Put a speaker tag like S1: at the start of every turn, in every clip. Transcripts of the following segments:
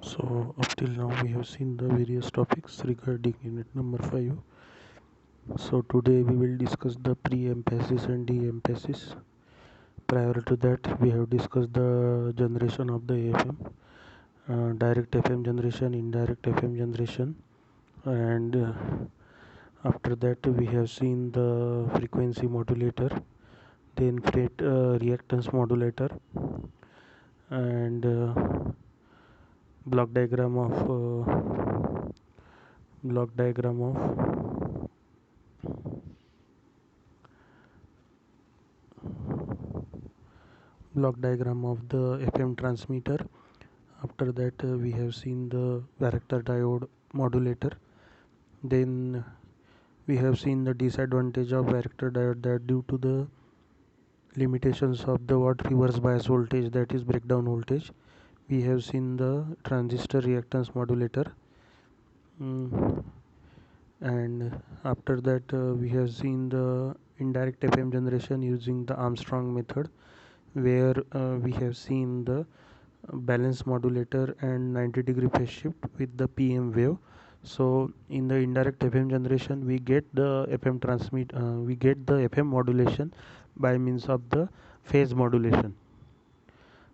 S1: So up till now we have seen the various topics regarding unit number 5. So today we will discuss the pre-emphasis and de-emphasis. Prior to that we have discussed the generation of the AFM, direct FM generation, indirect FM generation, and after that we have seen the frequency modulator, then reactance modulator, and block diagram of block diagram of block diagram of the FM transmitter. After that we have seen the varactor diode modulator. Then we have seen the disadvantage of varactor diode, that due to the limitations of the watt reverse bias voltage, that is breakdown voltage. We have seen the transistor reactance modulator. And after that we have seen the indirect FM generation using the Armstrong method, where we have seen the balance modulator and 90-degree phase shift with the PM wave. So in the indirect FM generation we get the FM modulation by means of the phase modulation.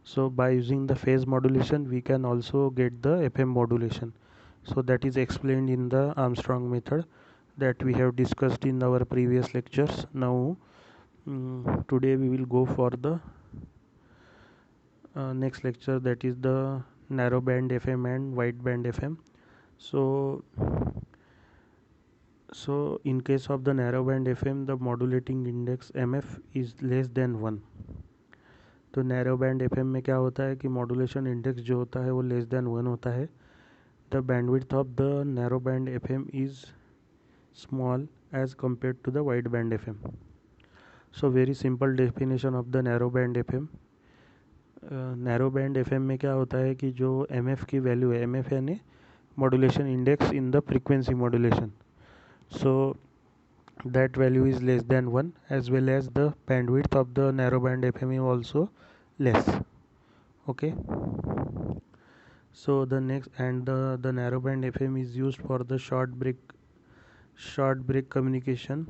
S1: So by using the phase modulation we can also get the FM modulation. So that is explained in the Armstrong method that we have discussed in our previous lectures. Now today we will go for the next lecture, that is the narrow band FM and wide band FM. So in case of the narrow band FM, the modulating index MF is less than 1. तो narrow band FM में क्या होता है कि modulation index जो होता है वो लेस देन 1 होता है. The bandwidth of the narrow band FM is small as compared to the wide band FM. So very simple definition of the narrow band FM. Narrow band FM में क्या होता है कि जो MF की value है, MF यानी modulation index in the frequency modulation, so that value is less than 1, as well as the bandwidth of the narrow band FM is also less. Okay, so the next, and the narrow band FM is used for the short break communication.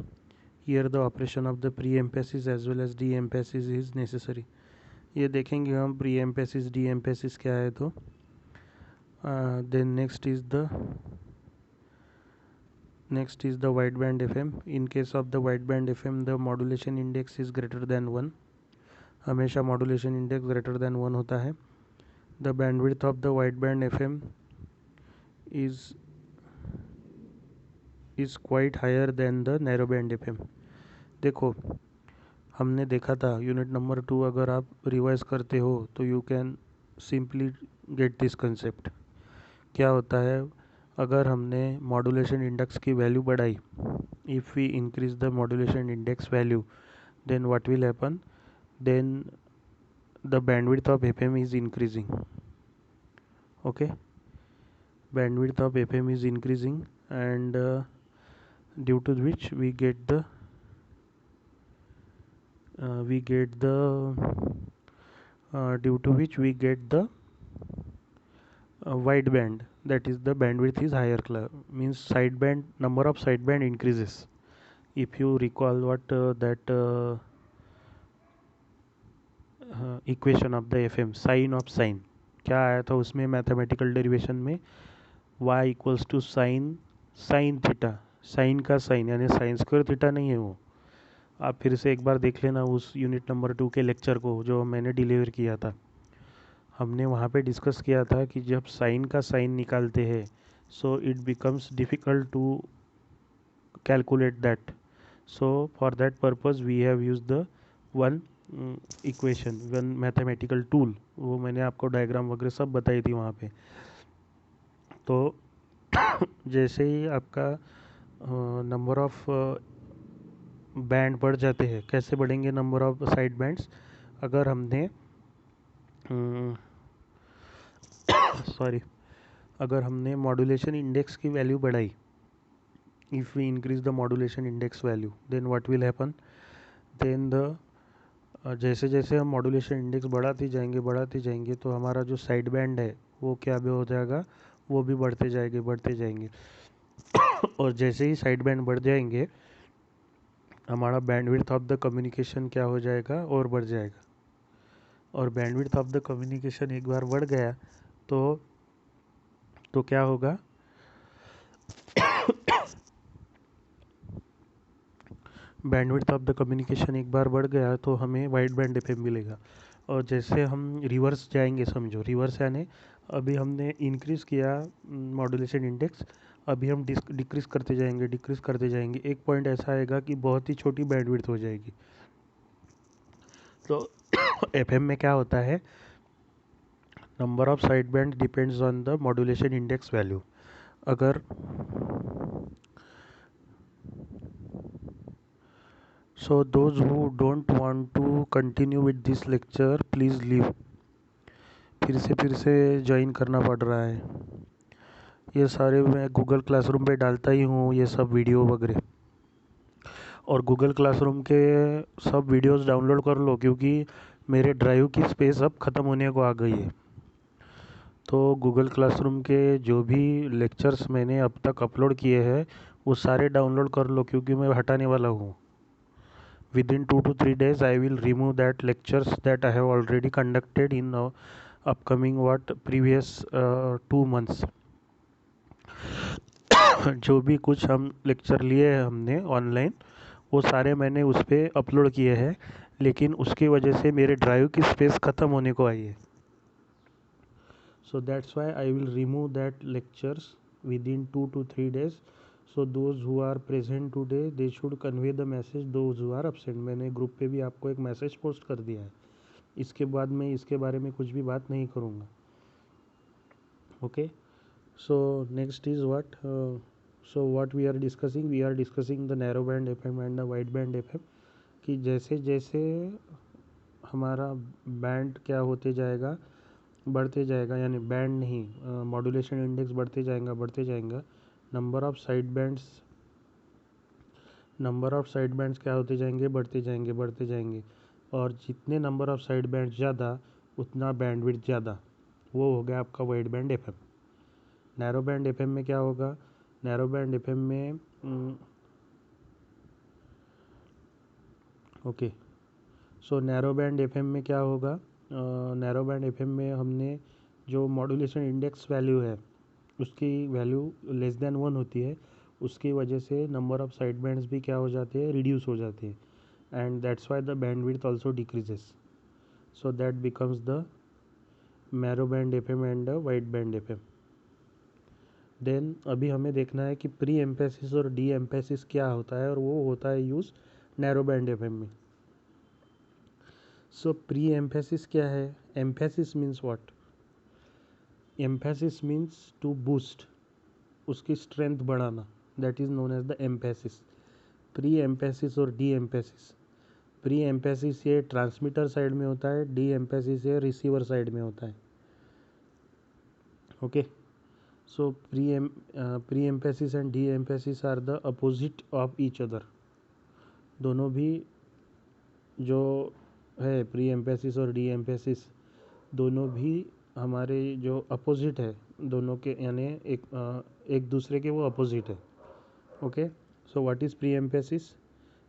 S1: Here the operation of the pre-emphasis as well as de-emphasis is necessary. ये देखेंगे हम pre-emphasis de-emphasis क्या है. तो then next is the wideband FM. In case of the wideband FM, the modulation index is greater than 1. हमेशा modulation index greater than 1 होता है. The bandwidth of the wideband FM is quite higher than the narrow band FM. देखो हमने देखा था unit number 2, अगर आप revise करते हो तो you can simply get this concept. क्या होता है, अगर हमने मॉड्यूलेशन इंडेक्स की वैल्यू बढ़ाई, if we increase the modulation index value, then what will happen, then the bandwidth of FM is increasing. Okay, bandwidth of FM is increasing, and due to which we get the wide band, that is the bandwidth is higher, means sideband, number of sideband increases. If you recall what that equation of the FM, sin of sin, क्या आया था उसमें mathematical derivation में, y equals to sine theta. Sine का sine यानी sine square theta नहीं है वो. आप फिर से एक बार देख लेना उस यूनिट नंबर 2 के लेक्चर को जो मैंने डिलीवर किया था. हमने वहाँ पे डिस्कस किया था कि जब साइन का साइन निकालते हैं, so it becomes difficult to calculate that. So for that purpose we have use the one equation, one mathematical tool. वो मैंने आपको डायग्राम वगैरह सब बताई थी वहाँ पे. तो जैसे ही आपका नंबर ऑफ बैंड बढ़ जाते हैं, कैसे बढ़ेंगे नंबर ऑफ साइड बैंड्स, अगर हमने अगर हमने मॉड्यूलेशन इंडेक्स की वैल्यू बढ़ाई, if we increase the modulation index value, then what will happen, then जैसे जैसे हम मॉड्यूलेशन इंडेक्स बढ़ाते जाएंगे तो हमारा जो साइड बैंड है वो क्या भी हो जाएगा, वो भी बढ़ते जाएंगे। और जैसे ही साइड बैंड बढ़ जाएंगे, हमारा बैंडविड्थ ऑफ द कम्युनिकेशन क्या हो जाएगा, और बढ़ जाएगा। और बैंडविड्थ ऑफ द कम्युनिकेशन एक बार बढ़ गया तो क्या होगा, बैंडविड्थ ऑफ द कम्युनिकेशन एक बार बढ़ गया तो हमें वाइड बैंड एफएम मिलेगा। और जैसे हम रिवर्स जाएंगे, समझो रिवर्स यानी अभी हमने इंक्रीज़ किया मॉड्यूलेशन इंडेक्स, अभी हम डिक्रीज़ करते जाएंगे, एक पॉइंट ऐसा आएगा कि बहुत ही छोटी बैंडविड्थ हो जाएगी। तो एफएम में क्या होता है, number of side band depends on the modulation index value. अगर So those who don't want to continue with this lecture, please leave. फिर से ज्वाइन करना पड़ रहा है। ये सारे मैं गूगल क्लासरूम पे डालता ही हूँ, ये सब वीडियो वगैरह। और गूगल क्लासरूम के सब वीडियोस डाउनलोड कर लो, क्योंकि मेरे ड्राइव की स्पेस अब ख़त्म होने को आ गई है। तो गूगल क्लासरूम के जो भी लेक्चर्स मैंने अब तक अपलोड किए हैं वो सारे डाउनलोड कर लो, क्योंकि मैं हटाने वाला हूँ। Within 2 to 3 days, I will remove that lectures that I have already conducted in upcoming previous 2 months. जो भी कुछ हम लेक्चर लिए हैं हमने ऑनलाइन, वो सारे मैंने उस पर अपलोड किए हैं, लेकिन उसकी वजह से मेरे ड्राइव की स्पेस ख़त्म होने को आई है। So that's why I will remove that lectures within 2 to 3 days. So those who are present today, they should convey the message those who are absent. मैंने ग्रुप पे भी आपको एक मैसेज पोस्ट कर दिया है। इसके बाद मैं इसके बारे में कुछ भी बात नहीं करूँगा। Okay, so next is what, so what we are discussing the narrow band FM and the wide band FM, कि जैसे जैसे हमारा बैंड क्या होते जाएगा, बढ़ते जाएगा, यानी बैंड नहीं, मॉड्यूलेशन इंडेक्स बढ़ते जाएगा। नंबर ऑफ साइड बैंड्स क्या होते जाएंगे, बढ़ते जाएंगे। और जितने नंबर ऑफ साइड बैंड्स ज़्यादा, उतना बैंडविड्थ ज़्यादा। वो हो गया आपका wide band FM. Narrow band FM में क्या होगा, नैरो बैंड एफएम में ओके, सो नैरो बैंड एफएम में क्या होगा, नैरो बैंड एफएम में हमने जो मॉड्यूलेशन इंडेक्स वैल्यू है उसकी वैल्यू लेस देन 1 होती है, उसकी वजह से नंबर ऑफ साइड बैंड्स भी क्या हो जाते हैं, रिड्यूस हो जाते हैं, and that's why the bandwidth also decreases. So that becomes the narrow band FM and the wide band FM. Then अभी हमें देखना है कि प्री एम्फेसिस और डी एम्फेसिस क्या होता है, और वो होता है यूज़ नैरो बैंड एफएम में। सो प्री एम्फेसिस क्या है, emphasis means what, emphasis means to boost, उसकी स्ट्रेंथ बढ़ाना, that is known as the emphasis. Pre emphasis और डी एम्फेसिस, प्री एम्फेसिस ये ट्रांसमीटर साइड में होता है, डी एम्फेसिस ये रिसीवर साइड में होता है। Okay, so pre emphasis and de emphasis are the opposite of each other. दोनों भी जो है प्री एम्फेसिस और डी एम्फेसिस, दोनों भी हमारे जो अपोजिट है दोनों के, यानी एक दूसरे के वो अपोजिट है। Okay, so what is pre emphasis,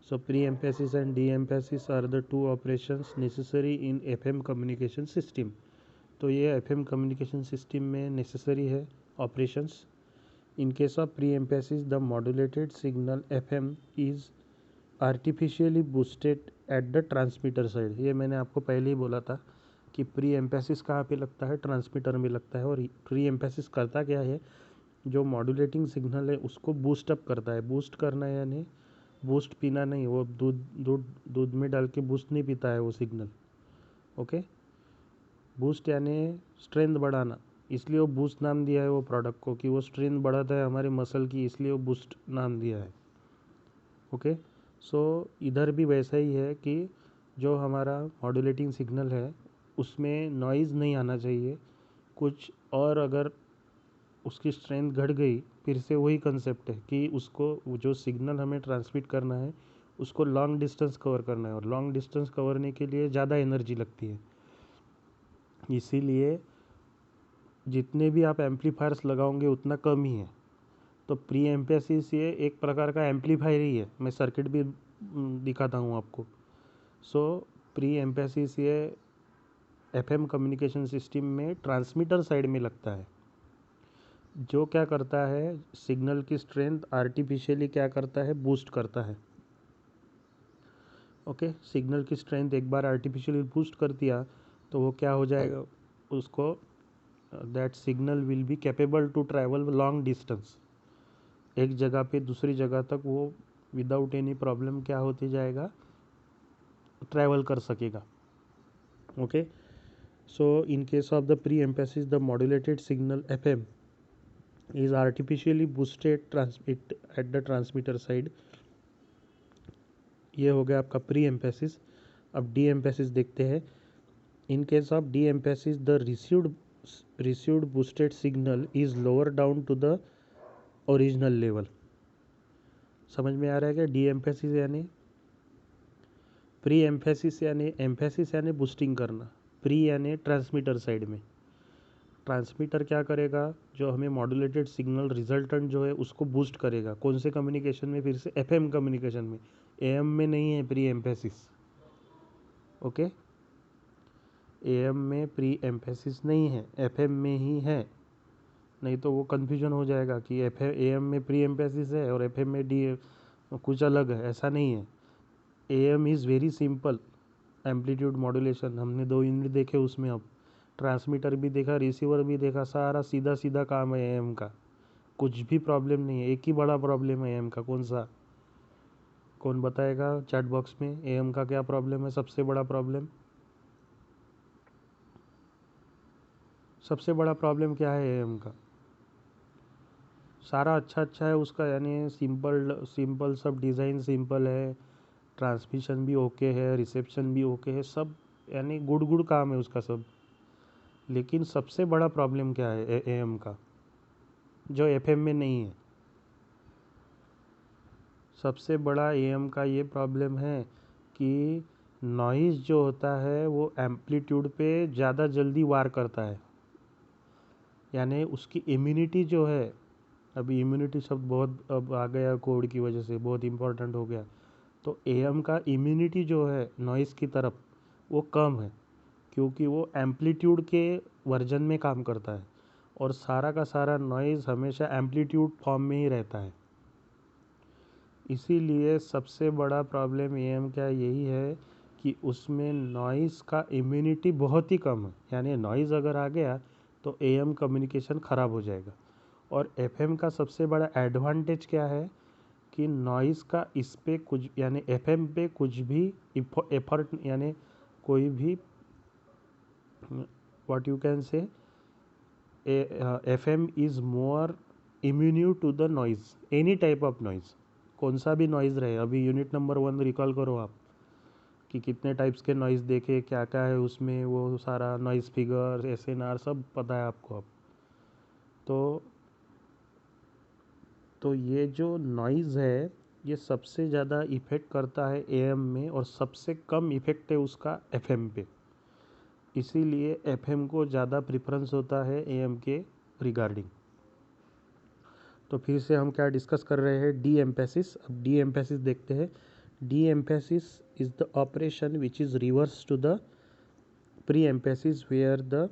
S1: so pre emphasis and de emphasis are the two operations necessary in FM communication system. तो ये एफएम कम्युनिकेशन सिस्टम में नेसेसरी है operations. In case of pre emphasis the modulated signal FM is artificially boosted at the transmitter side. ये मैंने आपको पहले ही बोला था कि प्री एम्फेसिस कहाँ पे लगता है, ट्रांसमीटर में लगता है। और प्री एम्फेसिस करता क्या है, जो मॉड्यूलेटिंग सिग्नल है उसको बूस्ट अप करता है। बूस्ट करना यानी बूस्ट पीना नहीं, वो दूध में डाल के बूस्ट नहीं पीता है वो सिग्नल। ओके, बूस्ट यानी स्ट्रेंथ बढ़ाना, इसलिए वो बूस्ट नाम दिया है वो प्रोडक्ट को, कि वो स्ट्रेंथ बढ़ाता है हमारे मसल की, इसलिए वो बूस्ट नाम दिया है। ओके, सो इधर भी वैसा ही है कि जो हमारा मॉड्यूलेटिंग सिग्नल है उसमें नॉइज़ नहीं आना चाहिए कुछ, और अगर उसकी स्ट्रेंथ घट गई, फिर से वही कंसेप्ट है कि उसको जो सिग्नल हमें ट्रांसमिट करना है उसको लॉन्ग डिस्टेंस कवर करना है, और लॉन्ग डिस्टेंस कवर करने के लिए ज़्यादा एनर्जी लगती है। इसीलिए जितने भी आप एम्पलीफायर्स लगाओगे उतना कम ही है। तो प्री एम्पेसिस ये एक प्रकार का एम्पलीफायर ही है। मैं सर्किट भी दिखाता हूँ आपको। सो प्री एम्पेसिस ये एफएम कम्युनिकेशन सिस्टम में ट्रांसमीटर साइड में लगता है, जो क्या करता है सिग्नल की स्ट्रेंथ आर्टिफिशियली क्या करता है, बूस्ट करता है। ओके, सिग्नल की स्ट्रेंथ एक बार आर्टिफिशियली बूस्ट कर दिया तो वो क्या हो जाएगा, उसको that signal will be capable to travel long distance. एक जगह पे दूसरी जगह तक वो विदाउट एनी प्रॉब्लम क्या होते जाएगा, ट्रैवल कर सकेगा। Okay, so in case of the pre emphasis the modulated signal FM is artificially boosted transmit at the transmitter side। ये हो गया आपका प्री एम्पेसिस। अब डी एम्पेसिस देखते हैं। In case of de emphasis the received boosted signal is lower down to the original level. समझ में आ रहा है क्या? डी एम्पेसिस यानी प्री एम्पेसिस यानी एम्पेसिस यानी बूस्टिंग करना, प्री यानी ट्रांसमीटर साइड में। ट्रांसमीटर क्या करेगा, जो हमें मॉड्यूलेटेड सिग्नल रिजल्टेंट जो है उसको बूस्ट करेगा। कौन से कम्युनिकेशन में? फिर से एफएम कम्युनिकेशन में। एएम में नहीं है प्री एम्पेसिस। ओके, एएम में प्री एम्पेसिस नहीं है, एफएम में ही है। नहीं तो वो कन्फ्यूजन हो जाएगा कि एएम में प्री एम्पेसिस है और एफएम में डी कुछ अलग है। ऐसा नहीं है। Am is very simple amplitude modulation. हमने 2 यूनिट देखे उसमें। अब ट्रांसमीटर भी देखा, रिसीवर भी देखा, सारा सीधा सीधा काम है एएम का। कुछ भी प्रॉब्लम नहीं है। एक ही बड़ा प्रॉब्लम है एएम का। कौन सा? कौन बताएगा चैट बॉक्स में एएम का क्या प्रॉब्लम है? सबसे बड़ा प्रॉब्लम, सबसे बड़ा प्रॉब्लम क्या है एएम का? सारा अच्छा अच्छा है उसका, यानी सिंपल सिंपल सब डिज़ाइन सिंपल है, ट्रांसमिशन भी ओके है, रिसेप्शन भी ओके है, सब यानी गुड गुड काम है उसका सब। लेकिन सबसे बड़ा प्रॉब्लम क्या है एएम का, जो एफएम में नहीं है? सबसे बड़ा एएम का ये प्रॉब्लम है कि नॉइज़ जो होता है वो एम्पलीट्यूड पे ज़्यादा जल्दी वार करता है। यानी उसकी इम्यूनिटी जो है, अभी इम्यूनिटी शब्द बहुत अब आ गया कोड की वजह से, बहुत इम्पोर्टेंट हो गया। तो एएम का इम्यूनिटी जो है नॉइज़ की तरफ वो कम है, क्योंकि वो एम्पलीट्यूड के वर्जन में काम करता है और सारा का सारा नॉइज़ हमेशा एम्पलीट्यूड फॉर्म में ही रहता है। इसीलिए सबसे बड़ा प्रॉब्लम एएम का यही है कि उसमें नॉइज़ का इम्यूनिटी बहुत ही कम है। यानी नॉइज़ अगर आ गया तो एएम कम्युनिकेशन ख़राब हो जाएगा। और एफएम का सबसे बड़ा एडवांटेज क्या है कि नॉइज़ का इस पे कुछ, यानी एफएम पे कुछ भी एफर्ट, यानी कोई भी what you can say FM is more immune to the noise, any type of noise, कौन सा भी नॉइज़ रहे। अभी यूनिट नंबर 1 रिकॉल करो आप कि कितने टाइप्स के नॉइज़ देखे, क्या क्या है उसमें, वो सारा नॉइज़ फिगर एसएनआर सब पता है आपको अब। तो ये जो नॉइज़ है ये सबसे ज़्यादा इफ़ेक्ट करता है एएम में और सबसे कम इफ़ेक्ट है उसका एफएम पे। इसीलिए एफएम को ज़्यादा प्रेफरेंस होता है एएम के रिगार्डिंग। तो फिर से हम क्या डिस्कस कर रहे हैं, डी एम्पेसिस। अब डी एम्पेसिस देखते हैं। De emphasis is the operation which is reverse to the pre emphasis where the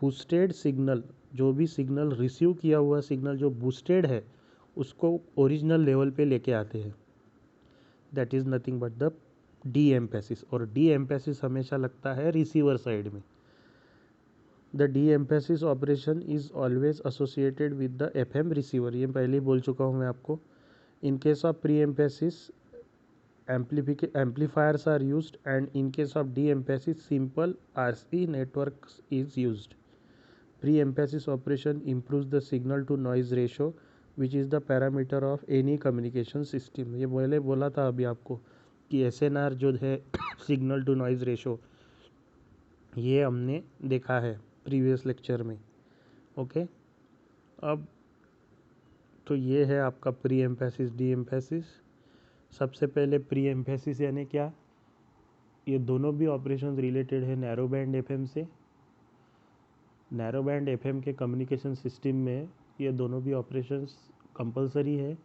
S1: boosted signal, जो भी सिग्नल रिसीव किया हुआ सिग्नल जो बूस्टेड है उसको ओरिजिनल लेवल पे लेके आते हैं। That is nothing but the de emphasis. और डी एम्पेसिस हमेशा लगता है रिसीवर साइड में। The de emphasis operation is always associated with the FM receiver. ये पहले ही बोल चुका हूँ मैं आपको। In case of pre emphasis amplifiers are used, and in case of de-emphasis simple RC network is used. Pre-emphasis operation improves the signal to noise ratio, which is the parameter of any communication system। ये पहले बोला था अभी आपको कि SNR जो है signal to noise ratio, ये हमने देखा है प्रीवियस लेक्चर में। ओके, अब तो ये है आपका प्री एम्फेसिस डी एम्फेसिस। सबसे पहले प्री एम्फेसिस यानी क्या, ये दोनों भी ऑपरेशन रिलेटेड है नैरो बैंड एफएम से। नैरो बैंड एफएम के कम्युनिकेशन सिस्टम में ये दोनों भी ऑपरेशंस कंपलसरी है।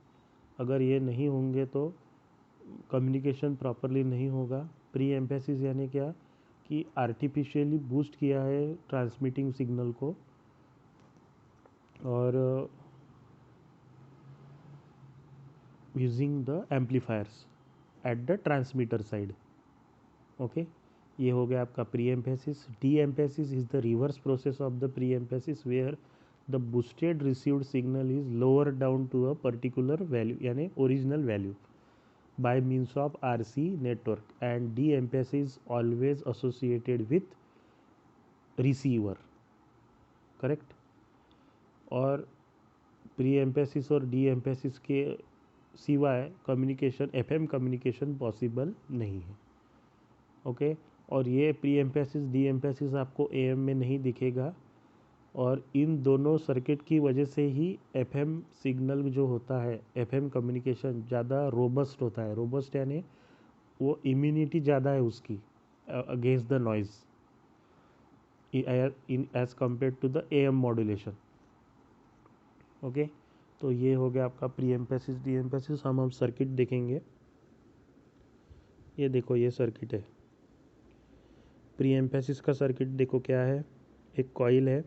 S1: अगर ये नहीं होंगे तो कम्युनिकेशन प्रॉपरली नहीं होगा। प्री एम्फेसिस यानी क्या कि आर्टिफिशियली बूस्ट किया है ट्रांसमिटिंग सिग्नल को और using the amplifiers at the transmitter side. Okay, ये हो गया आपका pre emphasis. De emphasis is the reverse process of the pre emphasis where the boosted received signal is lowered down to a particular value यानी original value by means of RC network and de-emphasis always associated with receiver, correct. और pre emphasis और de emphasis के सिवाय communication FM communication possible नहीं है। Okay, और ये pre emphasis de emphasis आपको एएम में नहीं दिखेगा और इन दोनों सर्किट की वजह से ही एफएम सिग्नल जो होता है एफएम कम्युनिकेशन ज़्यादा रोबस्ट होता है। रोबस्ट यानी वो इम्यूनिटी ज़्यादा है उसकी against the noise in as compare to the AM modulation. Okay, तो ये हो गया आपका प्री एम्फेसिस डी एम्फेसिस। हम सर्किट देखेंगे। ये देखो, ये सर्किट है। प्री एम्फेसिस का सर्किट देखो क्या है। एक कॉइल है,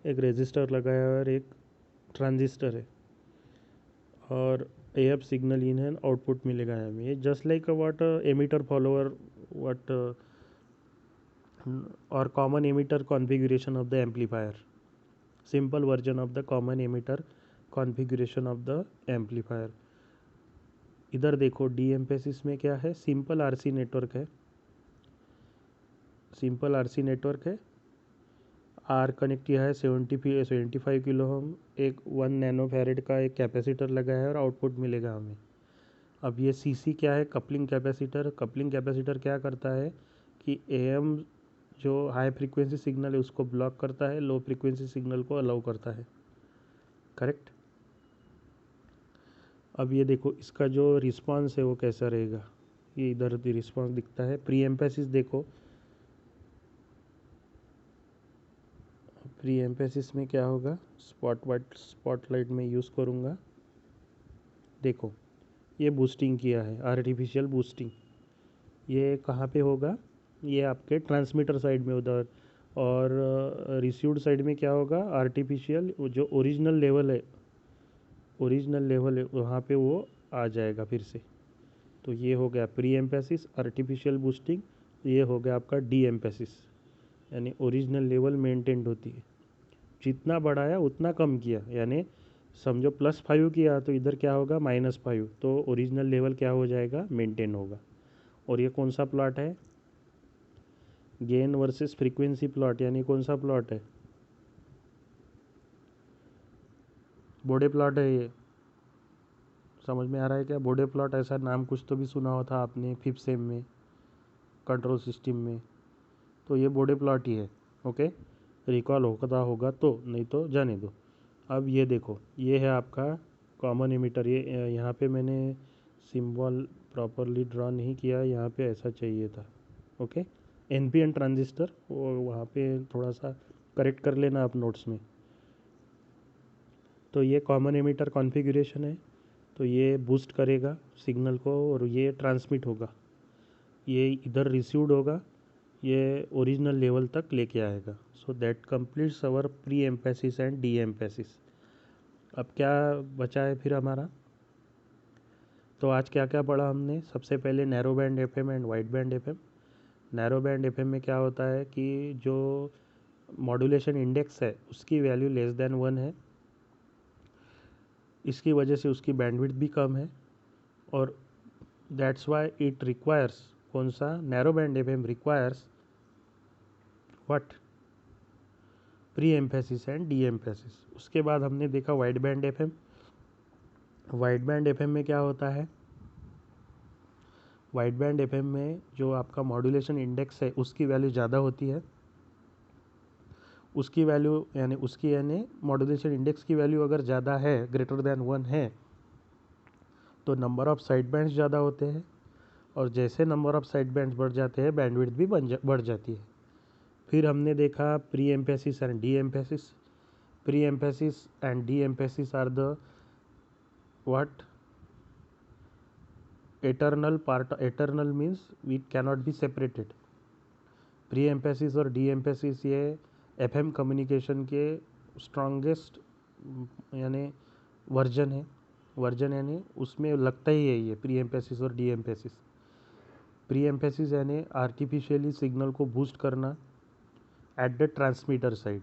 S1: एक रेजिस्टर लगाया है और एक ट्रांजिस्टर है और एफ सिग्नल इन है, आउटपुट मिलेगा हमें। ये just like what emitter follower what और common emitter configuration of the amplifier. Simple version of the common emitter configuration of the amplifier. इधर देखो डी एम्फेसिस में क्या है, सिंपल आरसी नेटवर्क है। सिंपल आरसी नेटवर्क है। आर कनेक्ट किया है 75 किलो हम, एक 1 नैनो फैरेड का एक कैपेसिटर लगा है और आउटपुट मिलेगा हमें। अब ये सीसी क्या है, कपलिंग कैपेसिटर। कपलिंग कैपेसिटर क्या करता है कि एएम जो हाई फ्रीक्वेंसी सिग्नल है उसको ब्लॉक करता है, लो फ्रीक्वेंसी सिग्नल को अलाउ करता है, करेक्ट। अब ये देखो इसका जो रिस्पांस है वो कैसा रहेगा, ये इधर भी रिस्पांस दिखता है। प्री एम्फेसिस देखो, प्री एम्फेसिस में क्या होगा, स्पॉटलाइट में यूज़ करूँगा। देखो ये बूस्टिंग किया है, आर्टिफिशियल बूस्टिंग। ये कहाँ पे होगा, ये आपके ट्रांसमीटर साइड में उधर। और रिसीव्ड साइड में क्या होगा, आर्टिफिशियल जो ओरिजिनल लेवल है, वहाँ पे वो आ जाएगा फिर से। तो ये हो गया प्री एम्फेसिस, आर्टिफिशियल बूस्टिंग। ये हो गया आपका डी एम्फेसिस, यानी ओरिजिनल लेवल मेंटेन होती है। जितना बढ़ाया उतना कम किया, यानी समझो +5 किया तो इधर क्या होगा -5, तो ओरिजिनल लेवल क्या हो जाएगा, मेंटेन होगा। और ये कौन सा प्लॉट है, गेन वर्सेस फ्रीक्वेंसी प्लॉट, यानी कौन सा प्लॉट है, बोडे प्लॉट है। ये समझ में आ रहा है क्या, बोडे प्लॉट, ऐसा नाम कुछ तो भी सुना हो था आपने 5th सेम में कंट्रोल सिस्टम में। तो ये बोडे प्लॉट ही है। ओके, रिकॉल होगा तो, नहीं तो जाने दो। अब ये देखो, ये है आपका कॉमन एमिटर। ये यहाँ पे मैंने सिंबल प्रॉपरली ड्रॉ नहीं किया, यहाँ पे ऐसा चाहिए था। ओके, एनपीएन ट्रांजिस्टर, वो वहाँ पे थोड़ा सा करेक्ट कर लेना आप नोट्स में। तो ये कॉमन एमिटर कॉन्फ़िगरेशन है। तो ये बूस्ट करेगा सिग्नल को और ये ट्रांसमिट होगा, ये इधर रिसीव्ड होगा, ये ओरिजिनल लेवल तक लेके आएगा। So that completes our pre emphasis and de emphasis. अब क्या बचा है फिर हमारा, तो आज क्या क्या पढ़ा हमने। सबसे पहले narrow band FM and wide band FM. Narrow band FM में क्या होता है कि जो मॉड्यूलेशन इंडेक्स है उसकी वैल्यू <1 है, इसकी वजह से उसकी बैंडविड्थ भी कम है। और दैट्स वाई इट रिक्वायर्स, कौन सा, narrow band FM requires what, pre emphasis and de emphasis. उसके बाद हमने देखा wide band FM. Wide band FM में क्या होता है, वाइड बैंड एफएम में जो आपका मॉड्यूलेशन इंडेक्स है उसकी वैल्यू ज़्यादा होती है। उसकी वैल्यू यानी मॉड्यूलेशन इंडेक्स की वैल्यू अगर ज़्यादा है, >1 है, तो नंबर ऑफ़ साइड बैंड्स ज़्यादा होते हैं। और जैसे नंबर ऑफ़ साइड बैंड्स बढ़ जाते हैं, बैंडविड्थ भी बढ़ जाती है। फिर हमने देखा pre emphasis and de emphasis. Pre emphasis and de emphasis are the what eternal part. Eternal means we cannot be separated. Pre emphasis और डी एम्फेसिस ये एफएम कम्युनिकेशन के स्ट्रॉन्गेस्ट यानी वर्जन यानी उसमें लगता ही है ये प्री एम्फेसिस और डी एम्फेसिस. प्री एम्फेसिस यानी आर्टिफिशियली सिग्नल को बूस्ट करना एट द ट्रांसमीटर साइड.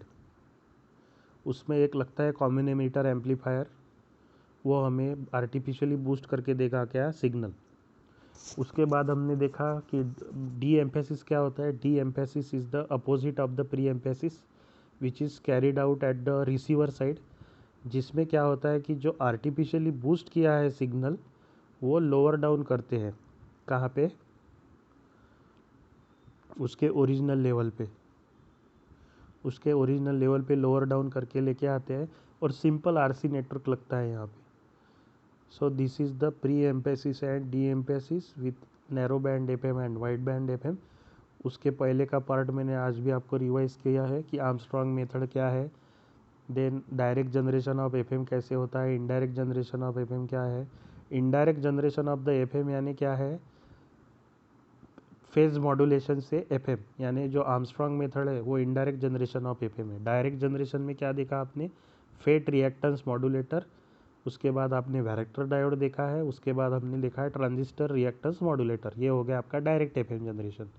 S1: उसमें एक लगता है कॉमन एमिटर एम्पलीफायर, वो हमें आर्टिफिशियली बूस्ट करके देगा क्या सिग्नल. उसके बाद हमने देखा कि डी एम्फेसिस क्या होता है. De emphasis is the opposite of the pre emphasis which is carried out at the receiver side. जिसमें क्या होता है कि जो आर्टिफिशियली बूस्ट किया है सिग्नल वो लोअर डाउन करते हैं. कहाँ पे? उसके ओरिजिनल लेवल पे. उसके ओरिजिनल लेवल पे लोअर डाउन करके लेके आते हैं और सिंपल आरसी नेटवर्क लगता है यहाँ पे. So this is the pre-emphasis and de-emphasis with narrow band FM and wide band FM. उसके पहले का पार्ट मैंने आज भी आपको रिवाइज किया है कि आर्मस्ट्रॉन्ग मेथड क्या है, then direct generation of FM कैसे होता है, इनडायरेक्ट जनरेशन ऑफ एफएम क्या है. Indirect generation of the FM यानी क्या है, फेज मॉड्यूलेशन से एफएम, यानी जो आर्मस्ट्रॉन्ग मेथड है वो इनडायरेक्ट जनरेशन ऑफ एफएम है. डायरेक्ट जनरेशन में क्या देखा आपने, फेट रिएक्टेंस मॉड्यूलेटर. उसके बाद आपने वैरेक्टर डायोड देखा है. उसके बाद हमने देखा है ट्रांजिस्टर रिएक्टेंस मॉड्यूलेटर. ये हो गया आपका direct FM generation.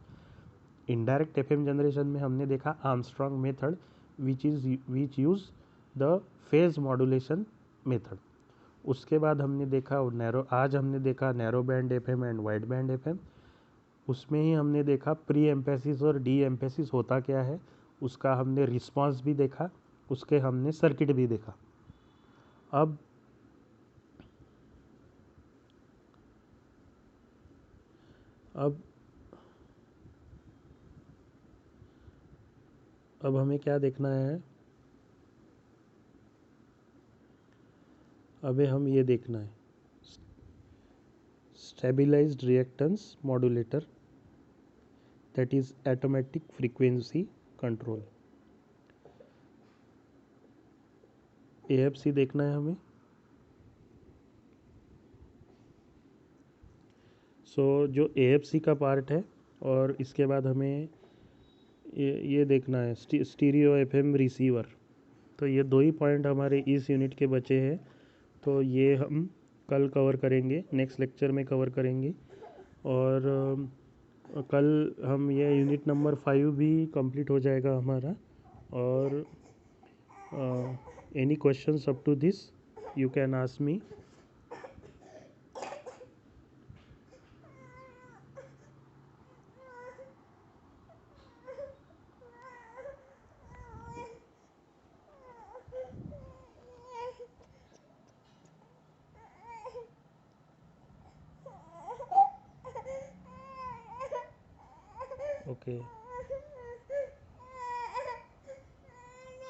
S1: Indirect FM generation में हमने देखा Armstrong method which use the phase modulation method. उसके बाद हमने देखा आज हमने देखा narrow band FM and wide band FM. उसमें ही हमने देखा प्री एम्फेसिस और डी एम्फेसिस होता क्या है, उसका हमने रिस्पांस भी देखा, उसके हमने सर्किट भी देखा. अब हमें क्या देखना है, अबे हम ये देखना है stabilized reactance modulator, that is automatic frequency control. AFC देखना है हमें. जो एएफसी का पार्ट है और इसके बाद हमें ये देखना है स्टीरियो एफएम रिसीवर. तो ये दो ही पॉइंट हमारे इस यूनिट के बचे हैं. तो ये हम कल कवर करेंगे, नेक्स्ट लेक्चर में कवर करेंगे. और कल हम ये यूनिट नंबर 5 भी कंप्लीट हो जाएगा हमारा. और any questions up to this you can ask me. Okay.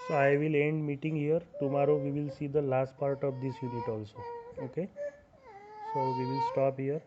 S1: So I will end meeting here. Tomorrow we will see the last part of this unit also. Okay. So we will stop here.